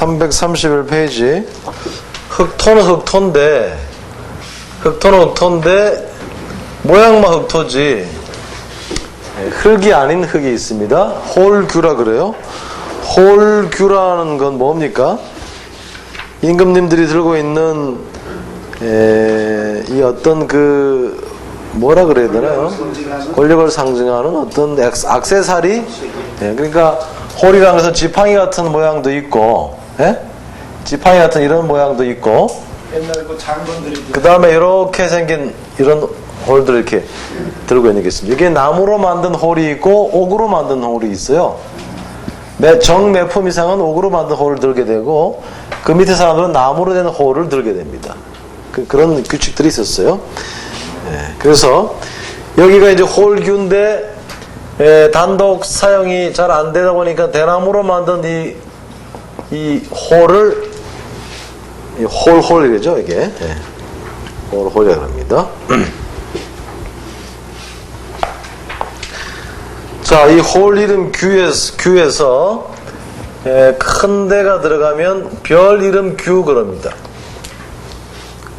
331페이지. 흑토는 흑토인데 모양만 흑토지 흙이 아닌 흙이 있습니다. 홀규라 그래요. 홀규라는 건 뭡니까? 임금님들이 들고 있는 이 어떤 그 뭐라 그래야 되나요? 권력을 상징하는 어떤 액세서리? 그러니까 홀이라는 것은 지팡이 같은 모양도 있고, 지팡이 같은 이런 모양도 있고, 옛날 그 장군들이 그 다음에 이렇게 생긴 이런 홀들을 이렇게 들고 있는 게 있습니다. 이게 나무로 만든 홀이 있고 옥으로 만든 홀이 있어요. 정매품 이상은 옥으로 만든 홀을 들게 되고 그 밑에 사람들은 나무로 된 홀을 들게 됩니다. 그런 규칙들이 있었어요. 그래서 여기가 이제 홀규인데 단독 사용이 잘 안 되다 보니까 대나무로 만든 이 홀을 홀이죠 이게. 홀이라고 합니다. 자, 이 홀 이름 규에서 큰 데가 들어가면 별 이름 규 그럽니다.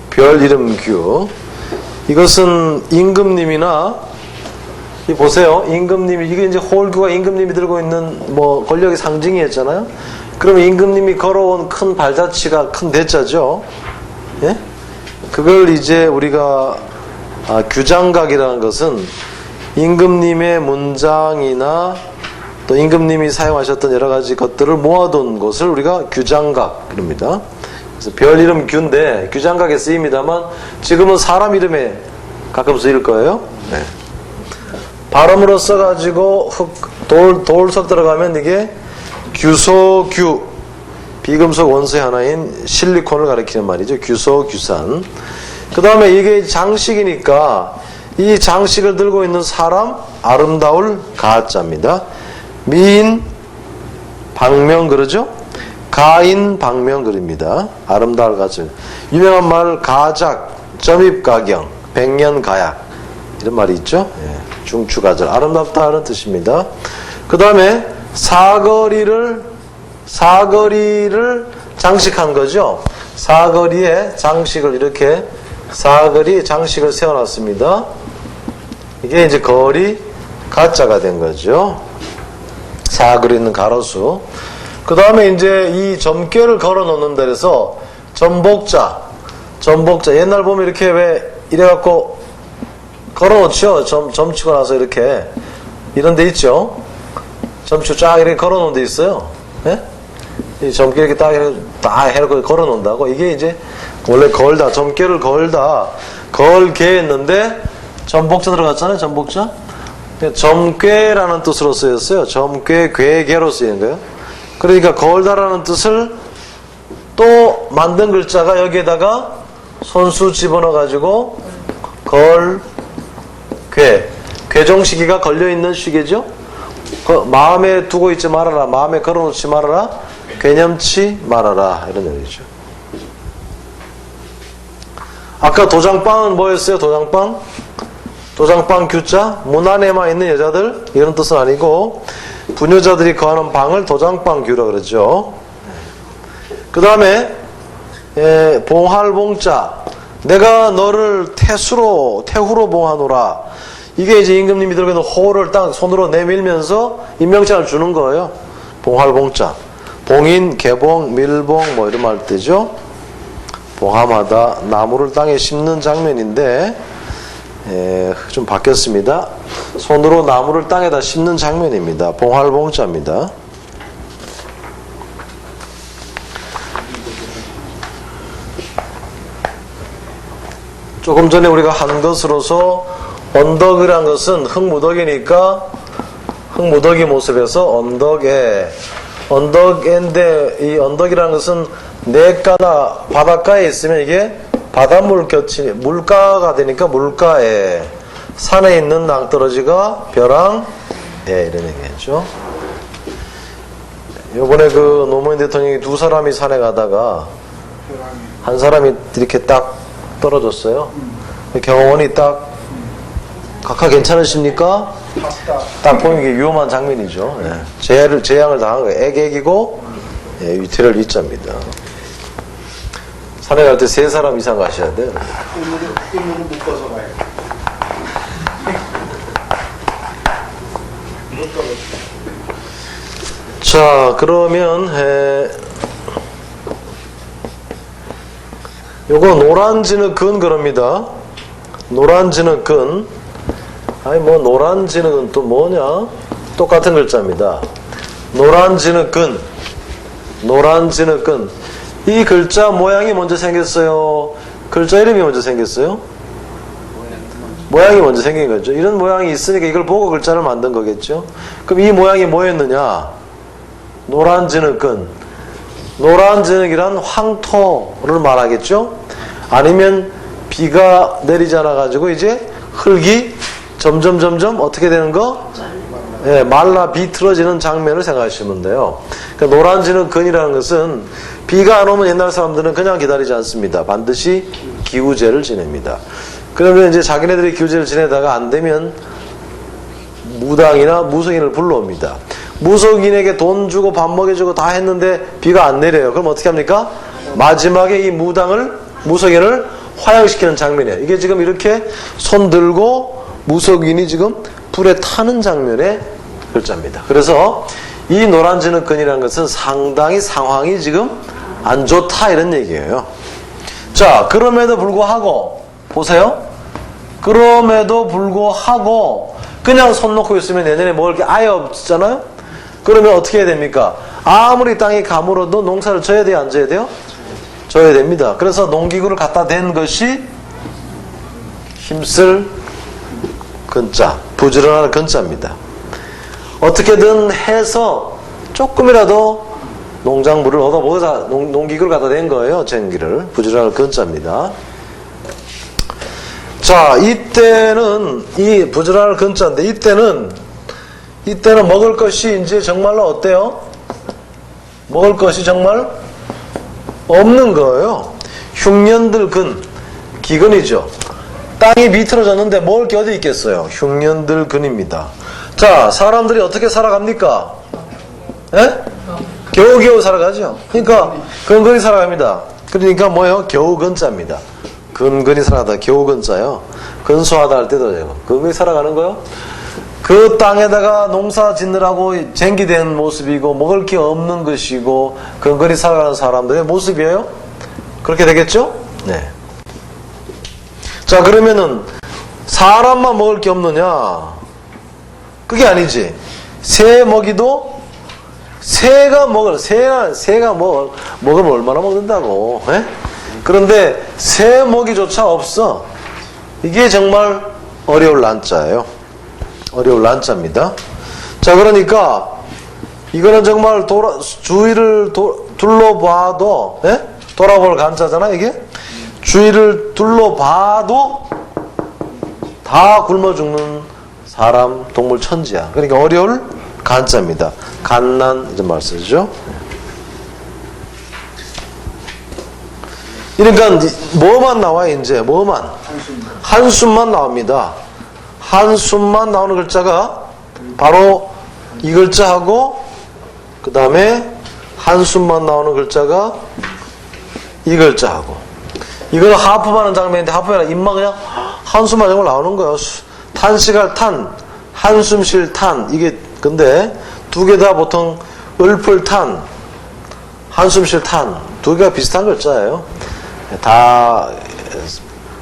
별 이름 규. 이것은 임금님이나 보세요. 임금님이 이게 이제 홀규가 임금님이 들고 있는 뭐 권력의 상징이었잖아요. 그러면 임금님이 걸어온 큰 발자취가 큰 대자죠. 예? 그걸 이제 우리가 규장각이라는 것은 임금님의 문장이나 또 임금님이 사용하셨던 여러 가지 것들을 모아둔 것을 우리가 규장각 그럽니다. 그래서 별 이름 규인데 규장각에 쓰입니다만 지금은 사람 이름에 가끔 쓰일 거예요. 발음으로 써가지고 돌석 들어가면 이게 규소규, 비금속 원소의 하나인 실리콘을 가리키는 말이죠. 규소규산. 그 다음에 이게 장식이니까 이 장식을 들고 있는 사람 아름다울 가자입니다. 미인 방명 그러죠? 가인 방명 그립니다. 아름다울 가자. 유명한 말 가작, 점입가경, 백년가약 이런 말이 있죠. 중추가절 아름답다는 뜻입니다. 그 다음에 사거리를 장식한 거죠. 사거리에 장식을 이렇게 사거리 장식을 세워놨습니다. 이게 이제 거리 가짜가 된 거죠. 사거리 있는 가로수. 그 다음에 이제 이 점괘를 걸어 놓는 데서 점복자 옛날 보면 이렇게 왜 이래갖고 걸어 놓죠. 점 치고 나서 이렇게 이런 데 있죠. 점 치고 쫙 이렇게 걸어 놓은 데 있어요. 이 점괘 이렇게 딱 해놓고 걸어 놓는다고. 이게 이제 원래 점괘를 걸게 했는데 점복자 들어갔잖아요. 점복자. 점괘라는 뜻으로 쓰였어요. 점괘 괴계로 쓰이는 거예요. 그러니까 걸다라는 뜻을 또 만든 글자가 여기에다가 손수 집어넣어 가지고 괴종시기가 걸려있는 시기죠. 마음에 두고 있지 말아라, 마음에 걸어놓지 말아라, 괴념치 말아라 이런 얘기죠. 아까 도장빵은 뭐였어요? 도장빵 규자, 문 안에만 있는 여자들 이런 뜻은 아니고 부녀자들이 거하는 방을 도장빵 규라 그러죠. 그 다음에 봉할봉자, 내가 너를 태후로 봉하노라. 이게 이제 임금님이 들고 있는 호를 딱 손으로 내밀면서 임명장을 주는 거예요. 봉할봉자, 봉인, 개봉, 밀봉 뭐 이런 말 되죠. 봉함하다, 나무를 땅에 심는 장면인데 좀 바뀌었습니다. 손으로 나무를 땅에다 심는 장면입니다. 봉할봉자입니다. 조금 전에 우리가 한 것으로서 언덕이란 것은 흙무더기니까 흙무더기 모습에서 언덕인데 이 언덕이라는 것은 냇가나 바닷가에 있으면 이게 바닷물 물가가 되니까 물가에, 산에 있는 낭떠러지가 벼랑 이런 얘기겠죠. 요번에 그 노무현 대통령이 두 사람이 산에 가다가 한 사람이 이렇게 딱 떨어졌어요. 경호원이 딱 각하 괜찮으십니까? 딱 보면 이게 위험한 장면이죠. 재앙을 당한 거예요. 애객이고 예, 위태를 위자입니다. 산에 갈 때 세 사람 이상 가셔야 돼요. 끈으로 묶어서 가요. 자, 그러면 요거 노란 진흙은 그럽니다. 노란 진흙은 아니 뭐 노란 진흙은 또 뭐냐? 똑같은 글자입니다. 노란 진흙은 이 글자 모양이 먼저 생겼어요. 글자 이름이 먼저 생겼어요. 모양이 먼저 생긴 거죠. 이런 모양이 있으니까 이걸 보고 글자를 만든 거겠죠. 그럼 이 모양이 뭐였느냐? 노란 진흙은 노란 진흙이란 황토를 말하겠죠. 아니면 비가 내리지 않아 가지고 이제 흙이 점점 어떻게 되는 거? 예, 말라 비틀어지는 장면을 생각하시면 돼요. 그러니까 노란 진흙근이라는 것은 비가 안 오면 옛날 사람들은 그냥 기다리지 않습니다. 반드시 기우제를 지냅니다. 그러면 이제 자기네들이 기우제를 지내다가 안 되면 무당이나 무속인을 불러옵니다. 무속인에게 돈 주고 밥 먹여주고 다 했는데 비가 안 내려요. 그럼 어떻게 합니까? 마지막에 이 무속인을 화양시키는 장면이에요. 이게 지금 이렇게 손 들고 무속인이 지금 불에 타는 장면의 글자입니다. 그래서 이 노란 진흙근이라는 것은 상당히 상황이 지금 안 좋다 이런 얘기예요. 자, 그럼에도 불구하고 보세요. 그럼에도 불구하고 그냥 손 놓고 있으면 내년에 먹을 게 아예 없잖아요. 그러면 어떻게 해야 됩니까? 아무리 땅이 가물어도 농사를 져야 돼요? 안 져야 돼요? 져야 됩니다. 그래서 농기구를 갖다 댄 것이 힘쓸 근자, 부지런한 근자입니다. 어떻게든 해서 조금이라도 농작물을 얻어보자 농기구를 갖다 댄 거예요. 쟁기를. 부지런한 근자입니다. 자, 이때는 이 부지런한 근자인데 이때는 먹을 것이 이제 정말로 어때요? 먹을 것이 정말 없는 거예요. 흉년들 근, 기근이죠. 땅이 비틀어졌는데 먹을 게 어디 있겠어요? 흉년들 근입니다. 자, 사람들이 어떻게 살아갑니까? 예? 겨우겨우 살아가죠. 그러니까 근근히 살아갑니다. 그러니까 뭐예요? 겨우 근자입니다. 근근히 살아가다 겨우 근자요. 근소하다 할 때도 되고 근근히 살아가는 거요. 그 땅에다가 농사 짓느라고 쟁기된 모습이고 먹을 게 없는 것이고 근근히 살아가는 사람들의 모습이에요. 그렇게 되겠죠? 네. 자, 그러면은 사람만 먹을 게 없느냐? 그게 아니지. 새 먹이도 새가 먹으면 얼마나 먹는다고? 에? 그런데 새 먹이조차 없어. 이게 정말 어려울 난자예요. 어려울 난자입니다. 자, 그러니까 이거는 정말 주위를 둘러봐도 돌아볼 간자잖아 이게. 주위를 둘러봐도 다 굶어 죽는 사람, 동물, 천지야. 그러니까 어려울 간자입니다. 갓난 이런 말 쓰죠. 그러니까 뭐만 나와요 이제 뭐만 한숨만 나옵니다. 한숨만 나오는 글자가 바로 이 글자하고 그 다음에 한숨만 나오는 글자가 이 글자하고 이거는 하품하는 장면인데 하품하는 입만 그냥 한숨만 정말 나오는 거예요. 탄식할 탄, 한숨 쉴 탄 이게 근데 두 개 다 보통 을풀 탄, 한숨 쉴 탄 두 개가 비슷한 글자예요. 다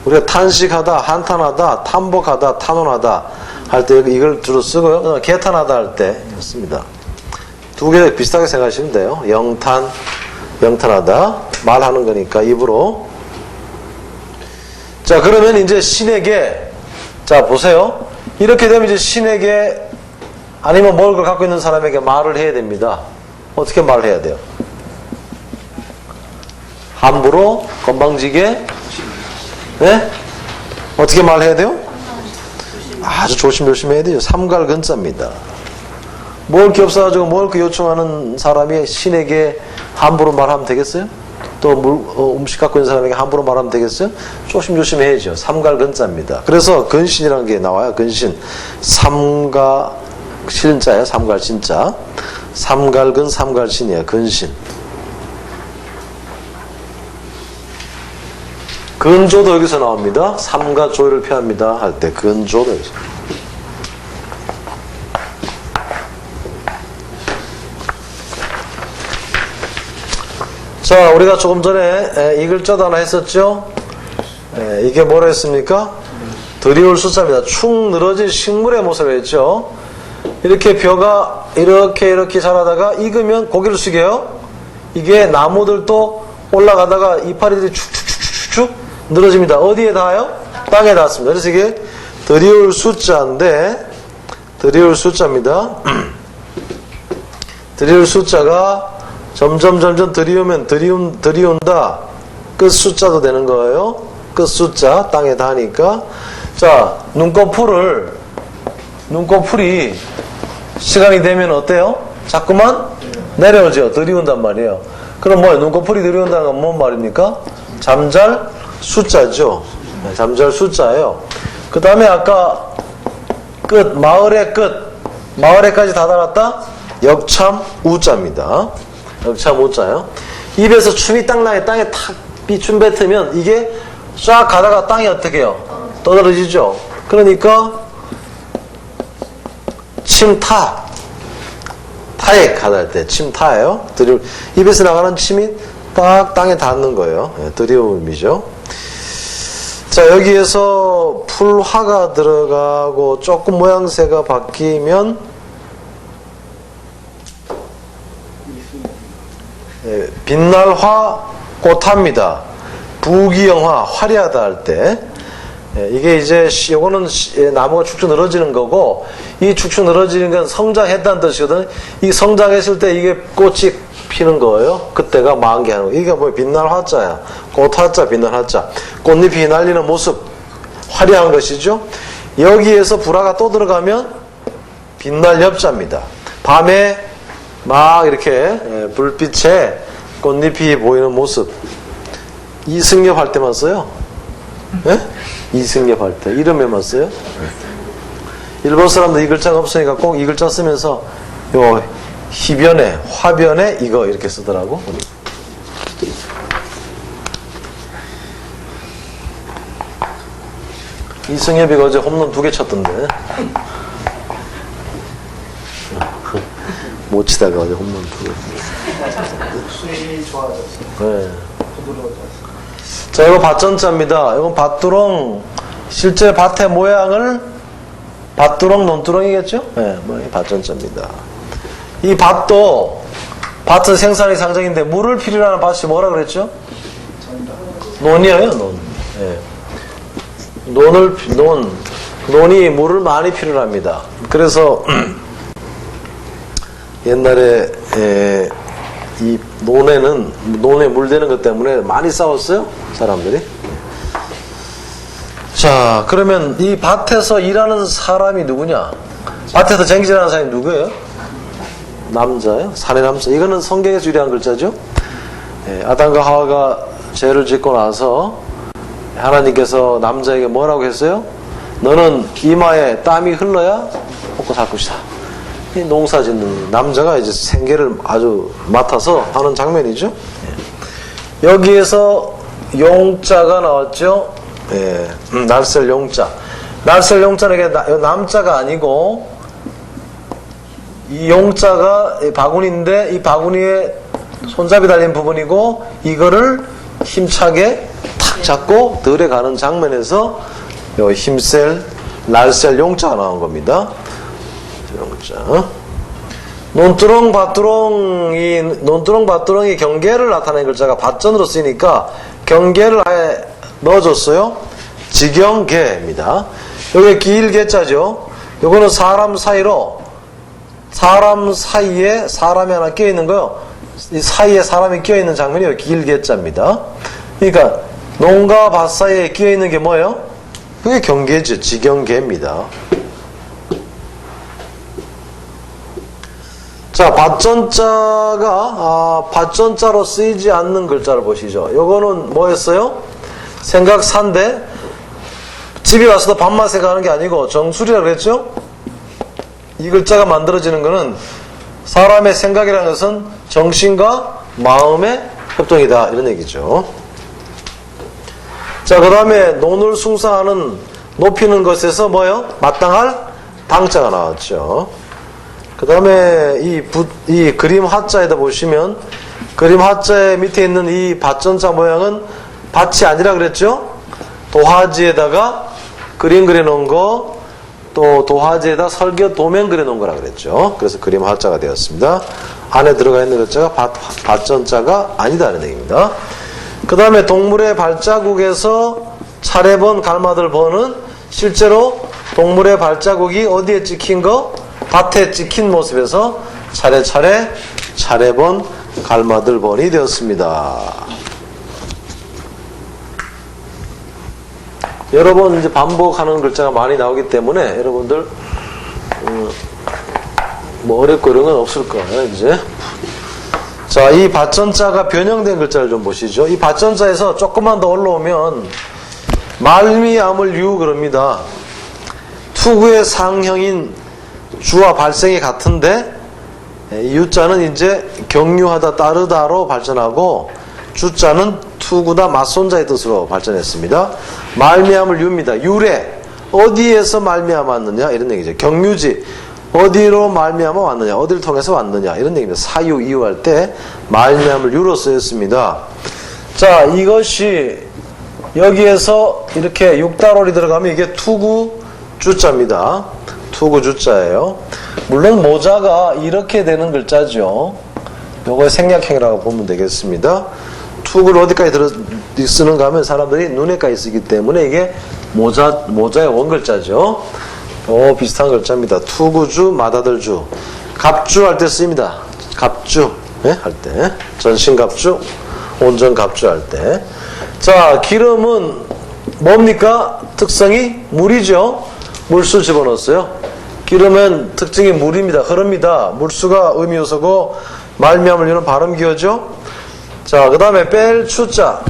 우리가 탄식하다, 한탄하다, 탄복하다, 탄원하다 할 때 이걸 주로 쓰고요. 개탄하다 할 때 씁니다. 두 개 비슷하게 생각하시면 돼요. 영탄, 영탄하다 말하는 거니까 입으로. 자, 그러면 이제 신에게 자 보세요. 이렇게 되면 이제 신에게 아니면 먹을 걸 갖고 있는 사람에게 말을 해야 됩니다. 어떻게 말을 해야 돼요? 함부로 건방지게 네? 어떻게 말해야 돼요? 아주 조심조심 해야 돼요. 삼갈근자입니다. 먹을 게 없어가지고 먹을 거 요청하는 사람이 신에게 함부로 말하면 되겠어요? 또 음식 갖고 있는 사람에게 함부로 말하면 되겠어요? 조심조심 해야죠. 삼갈근자입니다. 그래서 근신이라는 게 나와요. 근신. 삼가 실자예요. 삼갈신자. 삼갈근 삼갈신이에요. 근신. 근조도 여기서 나옵니다. 삼가 조를 표합니다 할 때 근조도 여기서. 자, 우리가 조금 전에 이 글자도 하나 했었죠. 이게 뭐라 했습니까? 드리울 숫자입니다. 축 늘어진 식물의 모습을 했죠. 이렇게 벼가 이렇게 자라다가 익으면 고개를 숙여요. 이게 나무들도 올라가다가 이파리들이 축축축축축 늘어집니다. 어디에 닿아요? 땅에 닿습니다. 그래서 이게 드리울 숫자인데, 드리울 숫자입니다. 드리울 숫자가 점점 들이우면 들이운다. 끝 숫자도 되는 거예요. 끝 숫자 땅에 닿으니까. 자, 눈꺼풀이 시간이 되면 어때요? 자꾸만 내려오죠. 들이운단 말이에요. 그럼 뭐예요? 눈꺼풀이 들이운다는 건 뭔 말입니까? 잠잘 숫자죠. 네, 잠잘 숫자예요. 그 다음에 아까 끝, 마을에까지 다 달았다? 역참 우자입니다. 역참 우자예요. 입에서 춤이 딱 나게 땅에 탁 춤 뱉으면 이게 쫙 가다가 땅이 어떻게 해요? 떠들어지죠. 그러니까 침타, 타액 가다할 때 침타예요. 입에서 나가는 침이 딱 땅에 닿는 거예요. 네, 드리움이죠. 자, 여기에서 풀화가 들어가고 조금 모양새가 바뀌면 빛날화 꽃합니다. 부귀영화, 화려하다 할 때. 이게 이제, 요거는 나무가 축축 늘어지는 거고, 이 축축 늘어지는 건 성장했다는 뜻이거든. 이 성장했을 때 이게 꽃이 피는 거예요. 그때가 만개하는 거. 이게 뭐 빛날화자야. 꽃화자, 빛날화자. 꽃잎이 날리는 모습, 화려한 것이죠. 여기에서 불화가 또 들어가면 빛날엽자입니다. 밤에 막 이렇게 불빛에 꽃잎이 보이는 모습. 이승엽 할 때만 써요. 예? 이승엽 할 때. 이름에만 써요. 일본 사람들 이 글자가 없으니까 꼭 이 글자 쓰면서 요 희변에, 화변에 이거 이렇게 쓰더라고. 이승엽이 어제 홈런 2개 쳤던데. 못 치다가 어제 홈런 2개. 스윙이 좋아졌어. 네. 부드러워졌어. 자, 이거 밭전자입니다. 이건 밭두렁, 실제 밭의 모양을 밭두렁, 논두렁이겠죠? 네, 밭전자입니다. 이 밭도 밭은 생산의 상징인데 물을 필요로 하는 밭이 뭐라 그랬죠? 논이에요, 논. 네. 논이 물을 많이 필요로 합니다. 그래서 옛날에 이 논에 물대는 것 때문에 많이 싸웠어요, 사람들이. 자, 그러면 이 밭에서 일하는 사람이 누구냐? 밭에서 쟁질하는 사람이 누구예요? 남자예요. 산의 남자. 이거는 성경에서 유래한 글자죠. 아담과 하와가 죄를 짓고 나서 하나님께서 남자에게 뭐라고 했어요? 너는 이마에 땀이 흘러야 먹고 살 것이다. 이 농사 짓는 남자가 이제 생계를 아주 맡아서 하는 장면이죠. 여기에서 용자가 나왔죠. 날셀 용자. 날셀 용자는 이게 남자가 아니고 이 용자가 바구니인데 이 바구니에 손잡이 달린 부분이고 이거를 힘차게 탁 잡고 들어가는 장면에서 힘셀 날셀 용자가 나온 겁니다. 용자. 논두렁 밭두렁이 경계를 나타내는 글자가 밭전으로 쓰이니까 경계를 아예 넣어줬어요. 지경계입니다. 여기 기일계자죠. 요거는 사람 사이에 사람이 하나 껴있는 거요. 이 사이에 사람이 껴있는 장면이 기일계자입니다. 그러니까 논과 밭 사이에 껴있는 게 뭐예요? 그게 경계죠. 지경계입니다. 자, 밭전자로 쓰이지 않는 글자를 보시죠. 요거는 뭐였어요? 생각산데 집에 와서도 밥맛에 가는 게 아니고 정수리라고 그랬죠? 이 글자가 만들어지는 것은 사람의 생각이라는 것은 정신과 마음의 협동이다 이런 얘기죠. 자, 그 다음에 논을 숭상하는 높이는 것에서 뭐요? 마땅할 당자가 나왔죠. 그 다음에 이 그림 하자에다 보시면 그림 하자의 밑에 있는 이 밭전자 모양은 밭이 아니라 그랬죠? 도화지에다가 그림 그려놓은 거, 또 도화지에다 설교 도면 그려놓은 거라 그랬죠. 그래서 그림 하자가 되었습니다. 안에 들어가 있는 글자가 밭전자가 아니다는 얘기입니다. 그 다음에 동물의 발자국에서 차례번 갈마들 번은 실제로 동물의 발자국이 어디에 찍힌 거? 밭에 찍힌 모습에서 차례번 갈마들 번이 되었습니다. 여러 번 이제 반복하는 글자가 많이 나오기 때문에 여러분들 뭐 어렵고 이런 건 없을 거예요. 이제 자, 이 밭전자가 변형된 글자를 좀 보시죠. 이 밭전자에서 조금만 더 올라오면 말미암을 유 그럽니다. 투구의 상형인 주와 발생이 같은데 이 유자는 이제 경유하다 따르다로 발전하고 주자는 투구다 맞손자의 뜻으로 발전했습니다. 말미암을 유입니다. 유래 어디에서 말미암아 왔느냐 이런 얘기죠. 경유지 어디로 말미암아 왔느냐 어디를 통해서 왔느냐 이런 얘기입니다. 사유 이유할 때 말미암을 유로 쓰였습니다. 자, 이것이 여기에서 이렇게 육달월이 들어가면 이게 투구 주자입니다. 투구 주자예요. 물론 모자가 이렇게 되는 글자죠. 요거의 생략형이라고 보면 되겠습니다. 투구를 어디까지 쓰는가 하면 사람들이 눈에까지 쓰기 때문에 이게 모자의 원글자죠. 비슷한 글자입니다. 투구주, 맏아들주, 갑주 할 때 쓰입니다. 갑주 할 때, 전신갑주, 온전갑주 할 때. 자, 기름은 뭡니까? 특성이 물이죠. 물수 집어넣었어요. 기름은 특징이 물입니다. 흐릅니다. 물수가 의미요소고 말미암을 유는 발음기호죠. 자, 그 다음에 뺄 추자.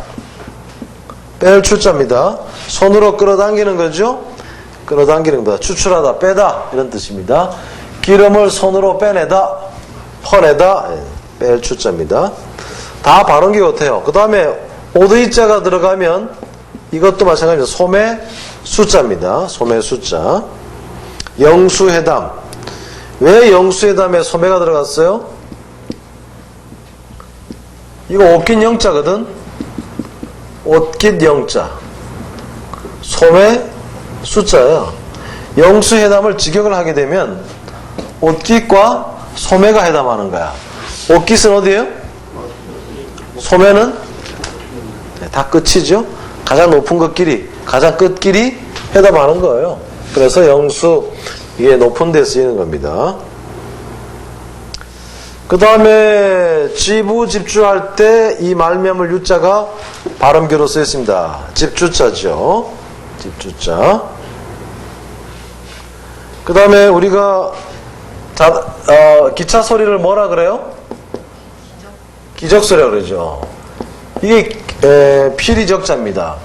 뺄 추자입니다. 손으로 끌어당기는 거죠. 끌어당기는 것보다 추출하다, 빼다 이런 뜻입니다. 기름을 손으로 빼내다, 퍼내다, 뺄 추자입니다. 다 발음기 같아요. 그 다음에 오드이자가 들어가면 이것도 마찬가지로 소매 숫자입니다. 소매 숫자. 영수회담. 왜 영수회담에 소매가 들어갔어요? 이거 옷깃 영자거든. 옷깃 영자. 소매 숫자예요. 영수회담을 직역을 하게 되면 옷깃과 소매가 회담하는 거야. 옷깃은 어디예요? 소매는 다 끝이죠. 가장 높은 것끼리, 가장 끝끼리 회담하는 거예요. 그래서 영수, 이게 높은 데 쓰이는 겁니다. 그 다음에 지부집주할 때 이 말미암을 유자가 발음교로 쓰였습니다. 집주자죠. 집주자. 그 다음에 우리가 기차 소리를 뭐라 그래요? 기적소리라 그러죠. 이게 필이적자입니다.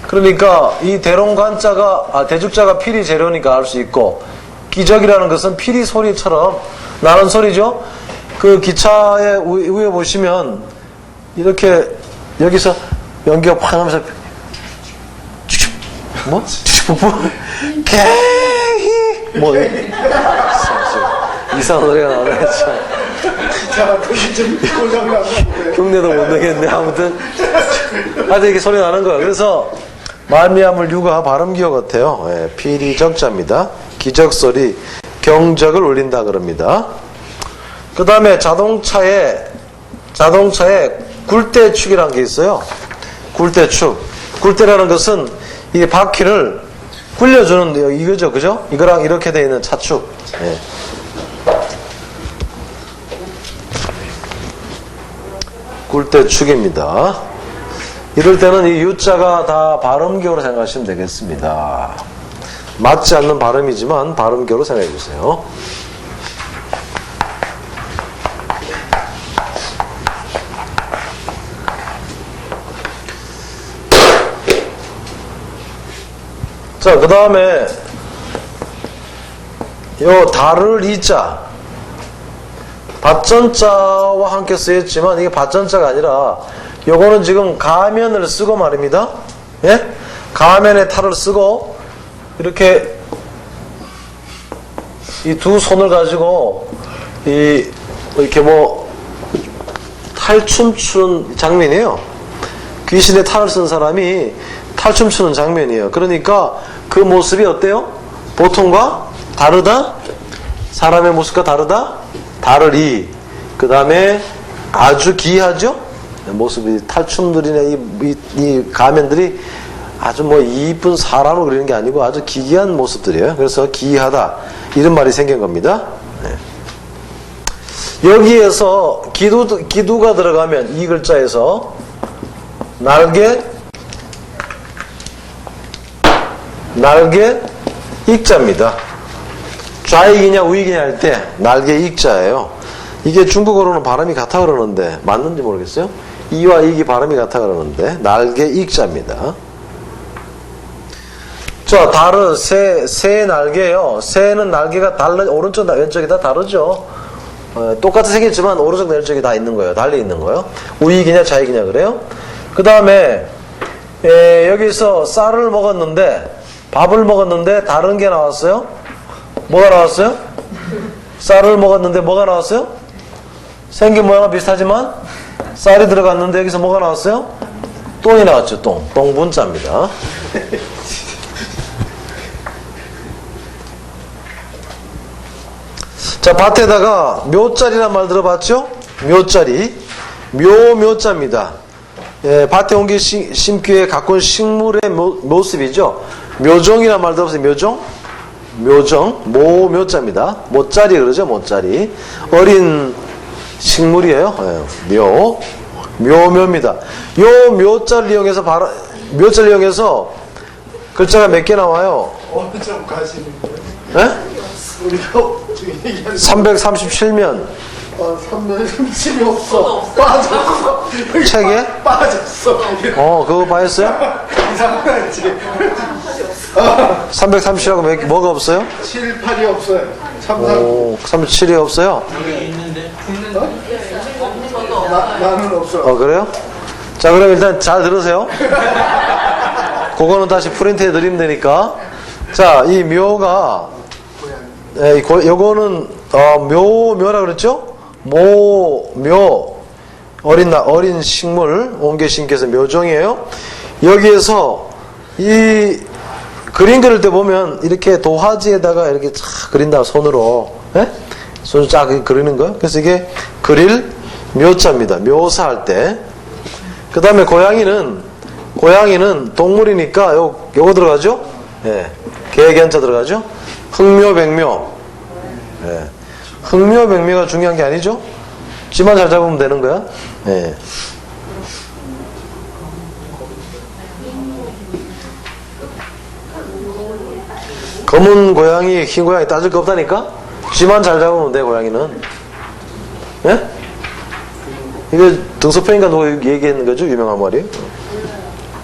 그러니까 이 대롱간자가 대죽자가 필이 재료니까 알 수 있고, 기적이라는 것은 필이 소리처럼 나는 소리죠. 그 기차의 위에 보시면 이렇게 여기서 연기가 팍 하면서 뭐? 개히 뭐 이상한 노래가 나오네. 흉내도 못 내겠네. 아무튼 이렇게 소리 나는 거야. 그래서 말미암을 유가 발음기호 같아요. 필이 적자입니다. 기적소리, 경적을 울린다 그럽니다. 그 다음에 자동차에 굴대축이라는 게 있어요. 굴대축. 굴대라는 것은 이 바퀴를 굴려주는 이거죠, 그죠? 이거랑 이렇게 되어 있는 차축. 굴대축입니다. 이럴 때는 이 유자가 다 발음교로 생각하시면 되겠습니다. 맞지 않는 발음이지만 발음교로 생각해 주세요. 자, 그 다음에 요 달을 이자 밭전자와 함께 쓰였지만 이게 밭전자가 아니라 요거는 지금 가면을 쓰고 말입니다. 예? 가면에 탈을 쓰고 이렇게 이 두 손을 가지고 이렇게 뭐 탈춤 추는 장면이에요. 귀신의 탈을 쓴 사람이 탈춤 추는 장면이에요. 그러니까 그 모습이 어때요? 보통과 다르다? 사람의 모습과 다르다? 다르리. 그 다음에 아주 기이하죠? 모습이 탈춤들이나 이 가면들이 아주 뭐 이쁜 사람을 그리는 게 아니고 아주 기이한 모습들이에요. 그래서 기이하다 이런 말이 생긴 겁니다. 네. 여기에서 기두가 들어가면 이 글자에서 날개 익자입니다. 좌익이냐 우익이냐 할 때 날개 익자예요. 이게 중국어로는 발음이 같아 그러는데 맞는지 모르겠어요. 이와 익이 발음이 같아 그러는데 날개 익자입니다. 자, 다르 새의 날개예요. 새는 날개가 오른쪽 왼쪽이 다 다르죠. 똑같이 생겼지만 오른쪽 왼쪽이 다 있는 거예요. 달리 있는 거예요. 우익이냐 좌익이냐 그래요. 그 다음에 여기서 쌀을 먹었는데 밥을 먹었는데 다른 게 나왔어요. 뭐가 나왔어요? 쌀을 먹었는데 뭐가 나왔어요? 생긴 모양은 비슷하지만 쌀이 들어갔는데 여기서 뭐가 나왔어요? 똥이 나왔죠. 똥분자입니다. 자, 밭에다가 묘자리란 말 들어봤죠? 묘자리. 묘자입니다. 예, 밭에 온 게 심기에 가꾼 식물의 모습이죠. 묘종이란 말 들어봤어요? 묘종. 묘자입니다. 모짜리 그러죠? 모짜리. 어린 식물이에요. 예, 묘입니다. 요 묘자를 이용해서 글자가 몇 개 나와요? 어느 점 가시는 거예요? 예? 우리가 지금 얘기하는 337면 300이 없어. 빠졌어. 책에? 빠졌어. 그거 봐였어요? 이상하지. 330이라고 뭐가 없어요? 7, 8이 없어요. 37이 없어요? 나는 없어. 그래요? 자, 그럼 일단 잘 들으세요. 그거는 다시 프린트해 드리면 되니까. 자, 이 묘가 요거는 묘라 그랬죠? 묘 어린 식물 옮겨 심겨서 묘종이에요. 여기에서 이 그림 그릴 때 보면 이렇게 도화지에다가 이렇게 쫙 그린다 손으로. 예? 손으로 쫙 그리는 거예요. 그래서 이게 그릴 묘자입니다. 묘사할 때. 그 다음에 고양이는 동물이니까 요거 들어가죠? 예. 개견자 들어가죠? 흑묘백묘. 예. 흑묘백묘가 중요한 게 아니죠? 쥐만 잘 잡으면 되는 거야. 예. 검은 고양이, 흰 고양이 따질 거 없다니까? 쥐만 잘 잡으면 돼, 고양이는. 예? 이거 등소편인가 누가 얘기했는 거죠? 유명한 말이?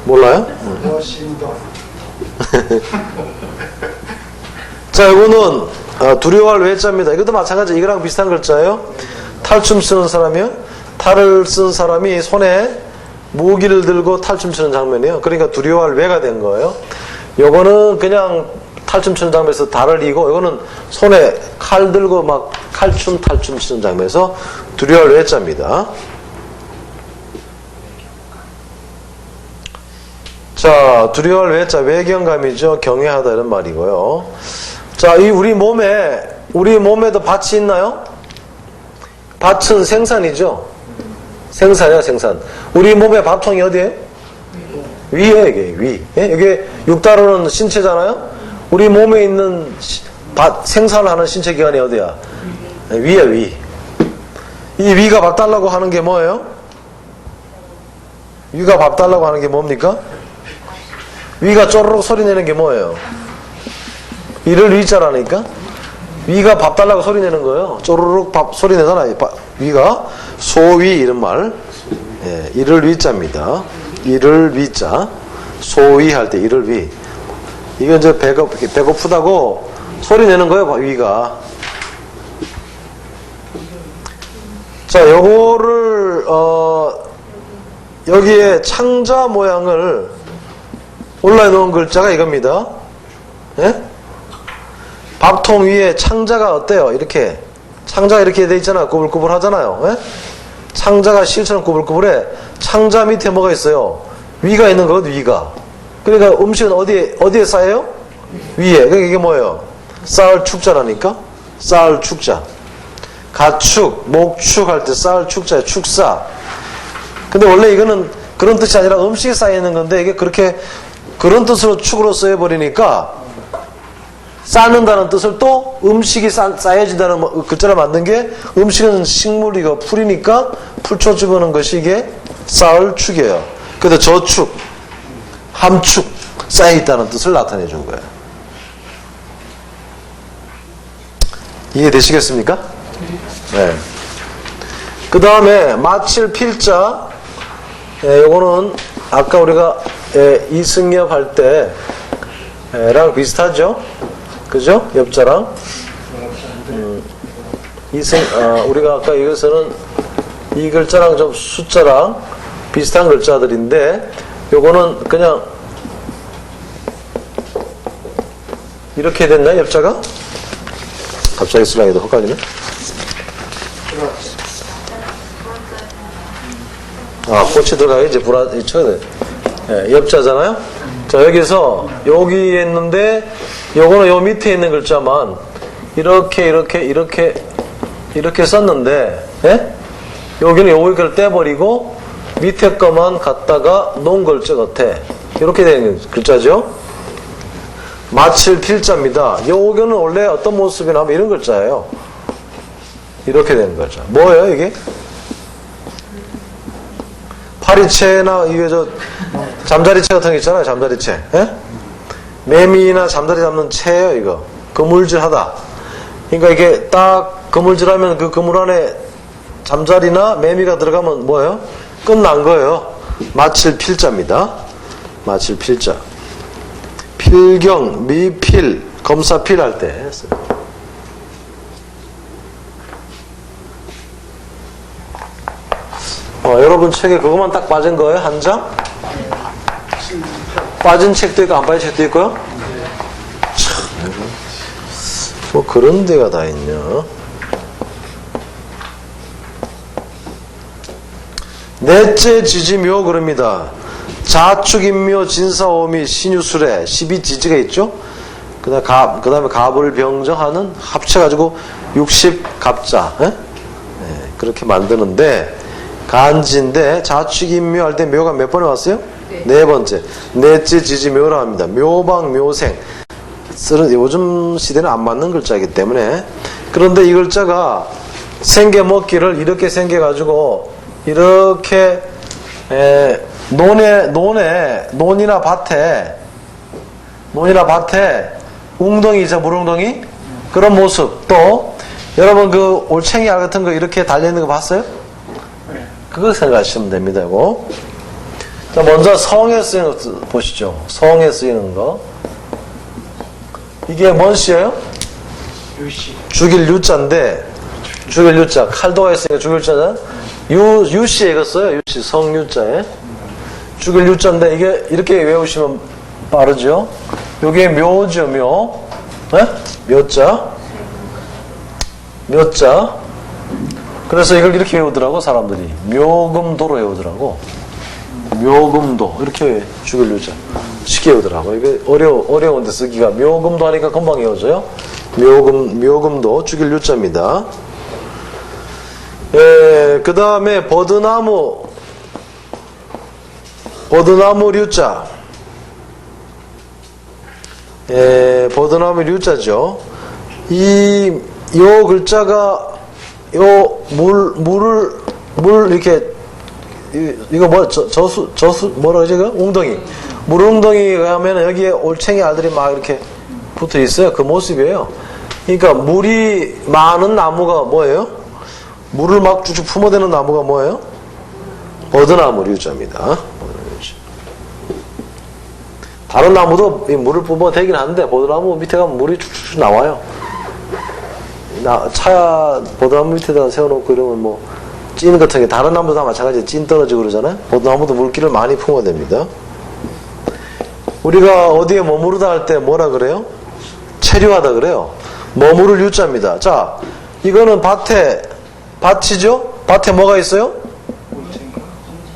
몰라요? 여신도. 자, 이거는 두려워할 외자입니다. 이것도 마찬가지. 이거랑 비슷한 글자예요. 탈춤 추는 사람이요. 탈을 쓴 사람이 손에 무기를 들고 탈춤 추는 장면이에요. 그러니까 두려워할 외가 된 거예요. 요거는 그냥 탈춤 추는 장면에서 달을 이고, 이거는 손에 칼 들고 막 탈춤 추는 장면에서 두려워할 외자입니다. 자, 두려워할 외자, 외경감이죠. 경외하다 이런 말이고요. 자, 우리 몸에도 밭이 있나요? 밭은 생산이죠. 생산이야, 생산. 우리 몸의 밥통이 어디에? 위에, 이게 위. 예? 이게 육다로는 신체잖아요. 우리 몸에 있는 생산을 하는 신체 기관이 어디야? 위야, 위. 이 위가 밥 달라고 하는 게 뭐예요? 위가 밥 달라고 하는 게 뭡니까? 위가 쪼르륵 소리 내는 게 뭐예요? 이를 위자라니까? 위가 밥 달라고 소리 내는 거예요. 쪼르륵 밥 소리 내잖아요. 위가 소위 이런 말. 예, 이를 위자입니다. 이를 위자. 소위 할 때 이를 위. 이건 이제 배고프다고 소리 내는 거예요, 위가. 자, 요거를 여기에 창자 모양을 올라놓은 글자가 이겁니다. 예? 밥통 위에 창자가 어때요? 이렇게 창자가 이렇게 돼 있잖아요. 꾸불꾸불 하잖아요. 예? 창자가 실처럼 꾸불꾸불해. 창자 밑에 뭐가 있어요? 위가 있는 거거든. 위가. 그러니까 음식은 어디에 쌓여요? 위에. 그러니까 이게 뭐예요? 쌓을 축자라니까. 쌓을 축자. 가축, 목축 할 때 쌓을 축자예요. 축사. 근데 원래 이거는 그런 뜻이 아니라 음식에 쌓여 있는 건데 이게 그런 뜻으로 축으로 쓰여버리니까 쌓는다는 뜻을 또 음식이 쌓여진다는 글자를 만든 게 음식은 식물이고 풀이니까 풀초 집어넣은 것이 이게 쌓을 축이에요. 그래서 저축, 함축, 쌓여있다는 뜻을 나타내 준 거예요. 이해되시겠습니까? 네. 그 다음에 마칠 필자, 요거는 아까 우리가 이승엽 할 때랑 비슷하죠? 그죠? 엽자랑. 우리가 아까 이것은 이 글자랑 좀 숫자랑 비슷한 글자들인데, 요거는 그냥 이렇게 됐나, 엽자가? 갑자기 슬라이드 헛갈리네? 꽃이 들어가야지, 쳐야 돼. 예, 엽자잖아요? 자, 여기서, 여기 있는데, 요거는 요 밑에 있는 글자만, 이렇게 썼는데, 예? 여기는 요걸 떼버리고, 밑에 거만 갖다가 놓은 글자 같아. 이렇게 되는 글자죠? 마칠 필자입니다. 요거는 원래 어떤 모습이나 하면 이런 글자예요. 이렇게 되는 글자. 뭐예요, 이게? 파리채나 이게 잠자리채 같은 거 있잖아요. 잠자리채. 예? 매미나 잠자리 잡는 채예요. 이거 그물질하다. 그러니까 이게 딱 그물질하면 그 그물 안에 잠자리나 매미가 들어가면 뭐예요? 끝난 거예요. 마칠 필자입니다. 마칠 필자. 필경, 미필, 검사필 할 때 했어요. 여러분 책에 그것만 딱 빠진 거예요? 한 장? 빠진 책도 있고 안 빠진 책도 있고요? 참, 뭐 그런 데가 다 있냐? 넷째 지지묘 그럽니다. 자축인묘 진사오미 신유술에 12지지가 있죠? 그 다음에 갑을 병정하는 합쳐가지고 60갑자 네, 그렇게 만드는데 간지인데 자축인묘 할 때 묘가 몇 번에 왔어요? 네 번째. 넷째 지지묘라 합니다. 묘방묘생. 요즘 시대는 안 맞는 글자이기 때문에. 그런데 이 글자가 생겨먹기를 이렇게 생겨가지고 이렇게 논이나 밭에 웅덩이 있죠, 물웅덩이? 그런 모습. 또 여러분 그 올챙이 알 같은 거 이렇게 달려있는 거 봤어요? 그거 생각하시면 됩니다. 이거. 자, 먼저 성에 쓰이는 거 보시죠. 성에 쓰이는 거. 이게 뭔 시예요? 유시. 죽일 유자인데, 죽일 유자. 칼도가 있으니까 죽일 유자잖아. 유시에 이거 써요. 유시, 성유자에. 죽일 유자인데, 이게 이렇게 외우시면 빠르죠? 요게 묘죠, 묘. 네? 묘자. 묘자. 그래서 이걸 이렇게 외우더라고, 사람들이. 묘금도로 외우더라고. 묘금도. 이렇게 죽일 유자. 쉽게 외우더라고. 이게 어려운데 쓰기가. 묘금도 하니까 금방 외워져요. 묘금도. 죽일 유자입니다. 예, 그 다음에 버드나무 류자. 예, 버드나무 류자죠. 요 글자가 물 이렇게 이거 뭐 저수 뭐라 그러지? 웅덩이. 물웅덩이 가면 여기에 올챙이 알들이 막 이렇게 붙어 있어요. 그 모습이에요. 그러니까 물이 많은 나무가 뭐예요? 물을 막 쭉쭉 품어대는 나무가 뭐예요? 버드나무 류자입니다. 다른 나무도 물을 뿜어대긴 하는데 버드나무 밑에 가면 물이 쭉쭉 나와요. 버드나무 밑에다 세워놓고 이러면 뭐 찐 같은 게 다른 나무도 다 마찬가지로 찐 떨어지고 그러잖아요. 버드나무도 물기를 많이 품어댑니다. 우리가 어디에 머무르다 할 때 뭐라 그래요? 체류하다 그래요. 머무를 유자입니다. 자, 이거는 밭이죠? 밭에 뭐가 있어요?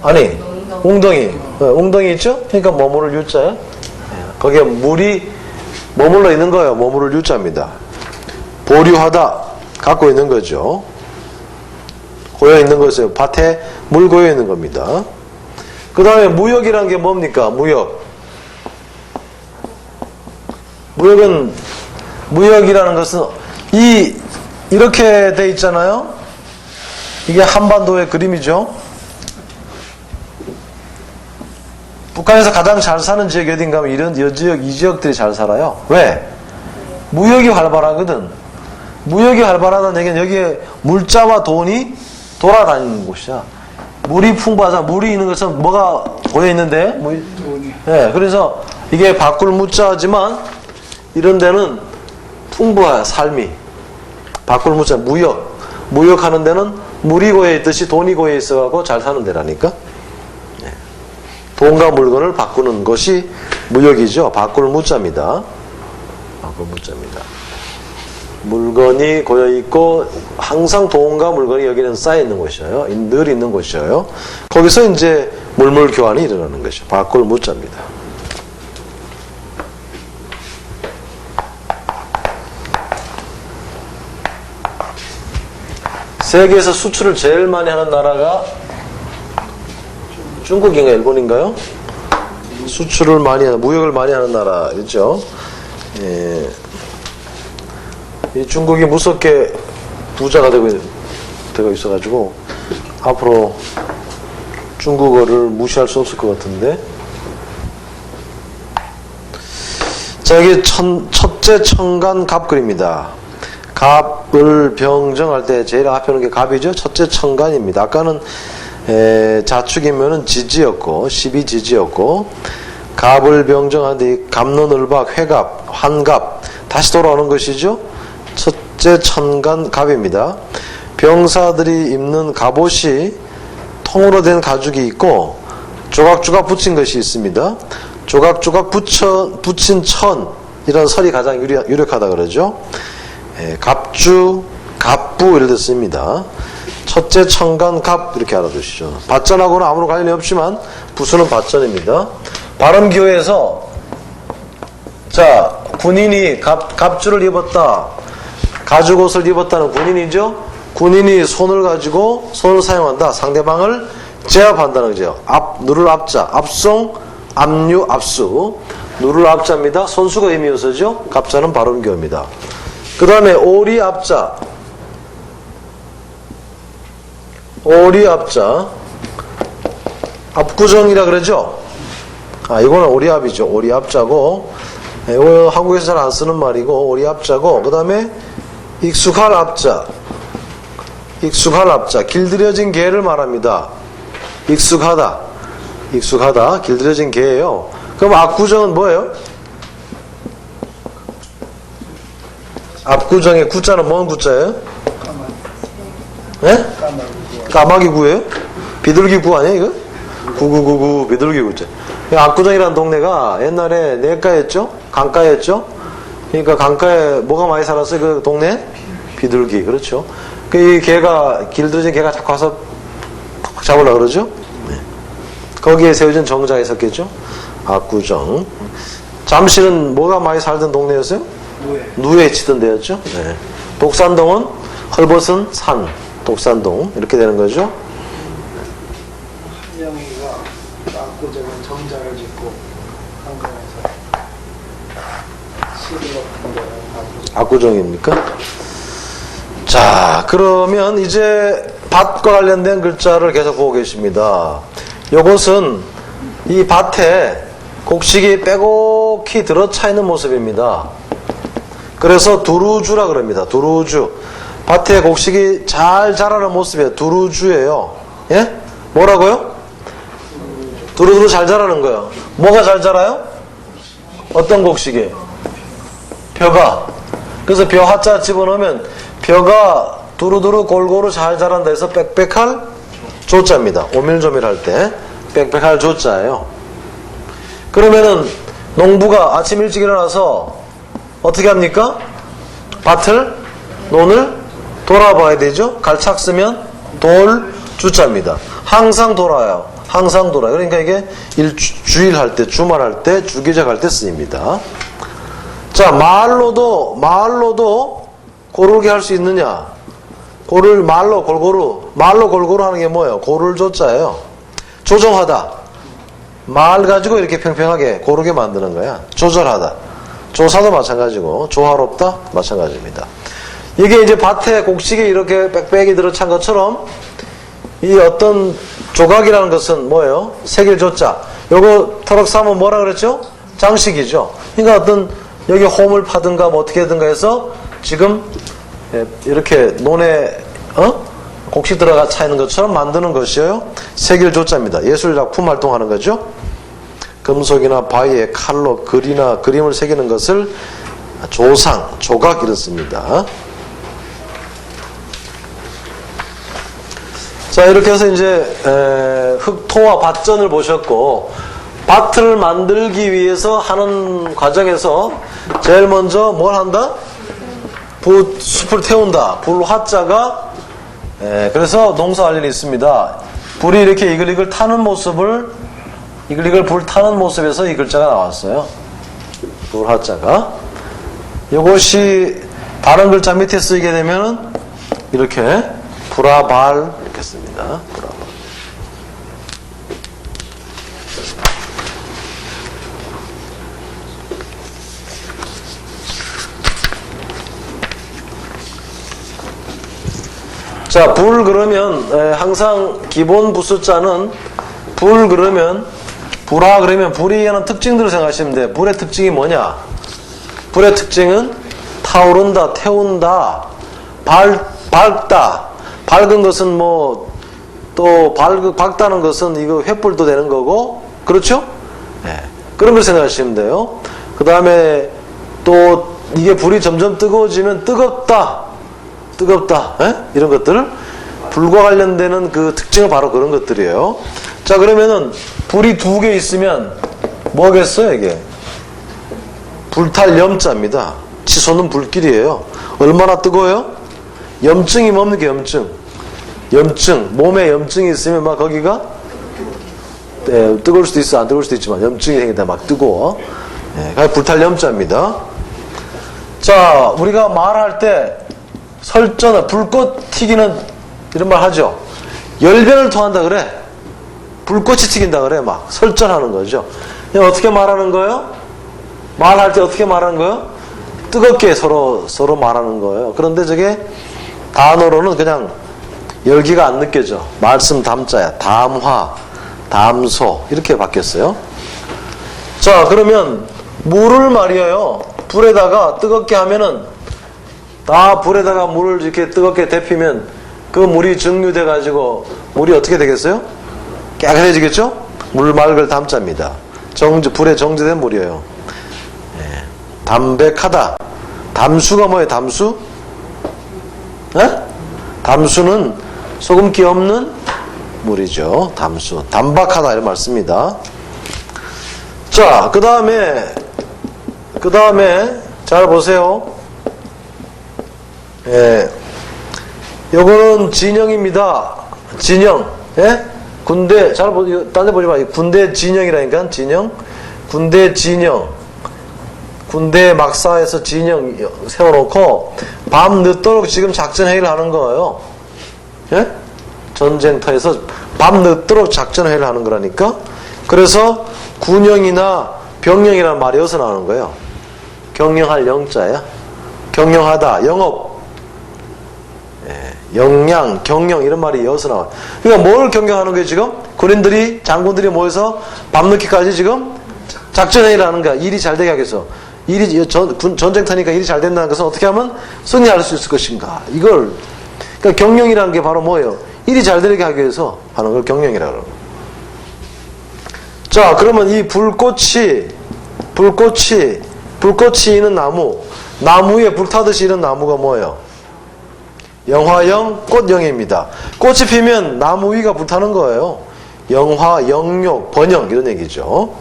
아니, 웅덩이. 웅덩이 있죠? 그러니까 머무를 유자야. 거기에 물이 머물러 있는 거예요. 머무를 유자입니다. 보류하다. 갖고 있는 거죠. 고여 있는 것이에요. 밭에 물 고여 있는 겁니다. 그 다음에 무역이라는 게 뭡니까? 무역이라는 것은 이렇게 돼 있잖아요. 이게 한반도의 그림이죠. 북한에서 가장 잘 사는 지역이 어딘가 하면 이 지역들이 잘 살아요. 왜? 무역이 활발하거든. 무역이 활발하다는 얘기는 여기에 물자와 돈이 돌아다니는 곳이야. 물이 풍부하자. 물이 있는 것은 뭐가 고여 있는데? 돈이. 네, 그래서 이게 바꿀 무자지만 이런 데는 풍부해, 삶이. 바꿀 무자, 무역하는 데는 물이 고여 있듯이 돈이 고여 있어가지고 잘 사는 데라니까. 네. 돈과 물건을 바꾸는 것이 무역이죠. 바꿀 무자입니다. 바꿀 무자입니다. 물건이 고여 있고 항상 돈과 물건이 여기는 쌓여 있는 곳이에요. 늘 있는 곳이에요. 거기서 이제 물물 교환이 일어나는 것이죠. 바꿀 무자입니다. 세계에서 수출을 제일 많이 하는 나라가 중국인가 일본인가요? 수출을 많이 하는, 무역을 많이 하는 나라겠죠. 예. 이 중국이 무섭게 부자가 되고 있어가지고 앞으로 중국어를 무시할 수 없을 것 같은데. 자, 이게 첫째 청간 갑글입니다. 갑을 병정할 때 제일 앞에 오는 게 갑이죠. 첫째 청간입니다. 아까는 자축이면은 지지였고 12지지였고 갑을 병정하는데 갑론을박, 회갑, 환갑 다시 돌아오는 것이죠. 첫째 천간 갑입니다. 병사들이 입는 갑옷이 통으로 된 가죽이 있고 조각조각 붙인 것이 있습니다. 조각조각 붙인 천이라는 설이 가장 유력하다 그러죠. 갑주, 갑부 이렇게 씁니다. 첫째 천간 갑 이렇게 알아두시죠. 밭전하고는 아무런 관련이 없지만 부수는 밭전입니다. 발음기호에서 자, 군인이 갑주를 입었다. 가죽옷을 입었다는 군인이죠. 군인이 손을 사용한다. 상대방을 제압한다는 거죠. 누를 앞자, 압송, 압류, 압수. 누를 앞자입니다. 손수가 의미여서죠. 갑자는 발음기호입니다. 그 다음에 오리 앞자. 오리 앞자. 압구정이라 그러죠. 이거는 오리 앞이죠. 오리 앞자고. 이거 한국에서 잘 안 쓰는 말이고 오리 앞자고. 그 다음에 익숙할 앞자. 익숙할 앞자. 길들여진 개를 말합니다. 익숙하다. 길들여진 개예요. 그럼 압구정은 뭐예요? 압구정의 구자는 뭔 구자예요? 예? 까마귀 구예요? 비둘기 구 아니에요 이거? 9999 비둘기 구자. 압구정이라는 동네가 옛날에 내가였죠? 강가였죠? 그러니까 강가에 뭐가 많이 살았어요? 그 동네? 비둘기. 그렇죠. 이 개가, 길들여진 개가 자꾸 와서 팍팍 잡으려고 그러죠? 네. 거기에 세워진 정자가 있었겠죠? 압구정. 잠실은 뭐가 많이 살던 동네였어요? 누에 치던 데였죠? 네. 독산동은 헐벗은 산. 독산동. 이렇게 되는 거죠? 한영이가 압구정은 정자를 짓고 한강에서 시를 엎은 데는 압구정입니까? 자, 그러면 이제 밭과 관련된 글자를 계속 보고 계십니다. 이것은 이 밭에 곡식이 빼곡히 들어차 있는 모습입니다. 그래서 두루주라 그럽니다. 두루주. 밭에 곡식이 잘 자라는 모습이에요. 두루주예요. 예? 뭐라고요? 두루두루 잘 자라는 거예요. 뭐가 잘 자라요? 어떤 곡식이? 벼가. 그래서 벼 하자 집어넣으면 벼가 두루두루 골고루 잘 자란다 해서 빽빽할 조자입니다. 오밀조밀할 때 빽빽할 조자예요. 그러면은 농부가 아침 일찍 일어나서 어떻게 합니까? 밭을, 논을 돌아봐야 되죠? 갈착 쓰면 돌, 주자입니다. 항상 돌아요. 항상 돌아요. 그러니까 이게 주일 할 때, 주말 할 때, 주기적 할 때 쓰입니다. 자, 말로도 고르게 할 수 있느냐? 말로 골고루 하는 게 뭐예요? 고를 조자예요. 조정하다. 말 가지고 이렇게 평평하게 고르게 만드는 거야. 조절하다. 조사도 마찬가지고, 조화롭다? 마찬가지입니다. 이게 이제 밭에 곡식이 이렇게 빽빽이 들어찬 것처럼 이 어떤 조각이라는 것은 뭐예요? 색일 조자. 요거 터럭 사면 뭐라 그랬죠? 장식이죠. 그러니까 어떤 여기 홈을 파든가 뭐 어떻게 하든가 해서 지금 이렇게 논에 곡식 들어가 차 있는 것처럼 만드는 것이에요. 색일 조자입니다. 예술 작품 활동하는 거죠. 금속이나 바위에 칼로 글이나 그림을 새기는 것을 조상, 조각 이렇습니다. 자, 이렇게 해서 이제 흑토와 밭전을 보셨고, 밭을 만들기 위해서 하는 과정에서 제일 먼저 뭘 한다? 숲을 태운다. 불화자가 그래서 농사할 일이 있습니다. 불이 이렇게 이글이글 타는 모습을 이글이글 불 타는 모습에서 이 글자가 나왔어요. 불화자가. 이것이 다른 글자 밑에 쓰이게 되면은 이렇게 불화발 이렇게 씁니다. 불화발. 자, 불 그러면 항상 기본 부수자는 불 그러면 불화 그러면 불이 하는 특징들을 생각하시면 돼요. 불의 특징이 뭐냐? 불의 특징은 타오른다, 태운다, 밝다. 밝은 것은 뭐 또 밝다는 것은 이거 횃불도 되는 거고, 그렇죠? 네. 그런 걸 생각하시면 돼요. 그 다음에 또 이게 불이 점점 뜨거워지면 뜨겁다. 이런 것들을 불과 관련되는 그 특징은 바로 그런 것들이에요. 자, 그러면은 불이 두 개 있으면 뭐겠어요? 이게 불탈 염자입니다. 치솟는 불길이에요. 얼마나 뜨거워요? 염증이 뭡니까? 염증. 몸에 염증이 있으면 막 거기가 뜨거울 수도 있어, 안 뜨거울 수도 있지만 염증이 생긴다, 막 뜨거워. 불탈 염자입니다. 자, 우리가 말할 때 설전을 불꽃 튀기는 이런 말 하죠. 열변을 토한다 그래. 불꽃이 튀긴다 그래. 막 설전하는 거죠. 어떻게 말하는 거예요? 말할 때 어떻게 말하는 거예요? 뜨겁게 서로 말하는 거예요. 그런데 저게 단어로는 그냥 열기가 안 느껴져. 말씀 담자야. 담화, 담소 이렇게 바뀌었어요. 자, 그러면 물을 말이에요. 불에다가 뜨겁게 하면은 다 불에다가 물을 이렇게 뜨겁게 데피면 그 물이 증류돼 가지고 물이 어떻게 되겠어요? 깨끗해지겠죠? 물 맑을 담자입니다. 불에 정제된 물이에요. 담백하다. 담수가 뭐예요? 담수? 담수는 소금기 없는 물이죠. 담수. 담박하다 이런 말 씁니다. 자, 그 다음에 잘 보세요. 요거는 진영입니다. 진영. 군대, 딴 데 보지 마. 군대 진영이라니까, 진영. 군대 진영. 군대 막사에서 진영 세워놓고, 밤 늦도록 지금 작전회의를 하는 거예요. 전쟁터에서 밤 늦도록 작전회의를 하는 거라니까. 그래서 군영이나 병영이라는 말이 여기서 나오는 거예요. 경영할 영자야. 경영하다, 영업. 영양, 경영 이런 말이 이어서 나와요. 그러니까 뭘 경영하는 거예요 지금? 군인들이, 장군들이 모여서 밤늦게까지 지금 작전회의를 하는 거야. 일이 잘 되게 하기 위해서. 전쟁터니까 일이 잘 된다는 것은 어떻게 하면 승리할 수 있을 것인가. 이걸 그러니까 경영이라는 게 바로 뭐예요? 일이 잘 되게 하기 위해서 하는 걸 경영이라고 그러는 거예요. 자, 그러면 이 불꽃이 있는 나무 위에 불타듯이 있는 나무가 뭐예요? 영화영, 꽃영입니다. 꽃이 피면 나무 위가 불타는 거예요. 영화, 영욕, 번영 이런 얘기죠.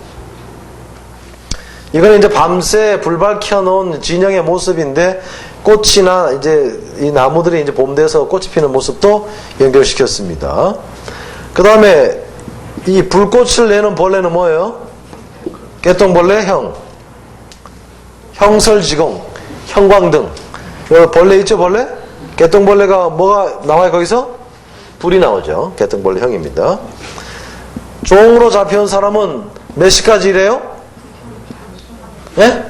이거는 이제 밤새 불 밝혀놓은 진영의 모습인데 꽃이나 이제 이 나무들이 이제 봄 돼서 꽃이 피는 모습도 연결시켰습니다. 그 다음에 이 불꽃을 내는 벌레는 뭐예요? 깨똥벌레, 형설지공, 형광등. 여기 벌레 있죠, 벌레? 깨똥벌레가 뭐가 나와요, 거기서? 불이 나오죠. 깨똥벌레 형입니다. 종으로 잡혀온 사람은 몇 시까지 일해요? 예?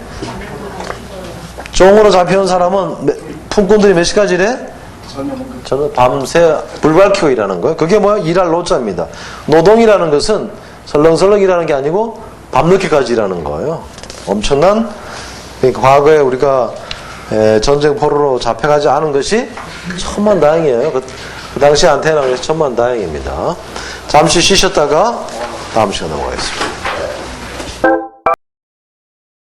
종으로 잡혀온 사람은 품꾼들이 몇 시까지 일해? 저는 밤새 불 밝히고 일하는 거예요. 그게 뭐야? 일할 노자입니다. 노동이라는 것은 설렁설렁 일하는 게 아니고 밤늦게까지 일하는 거예요. 엄청난, 과거에 우리가 전쟁 포로로 잡혀가지 않은 것이 천만다행이에요. 그 당시에 안테나는 천만다행입니다. 잠시 쉬셨다가 다음 시간에 넘어가겠습니다.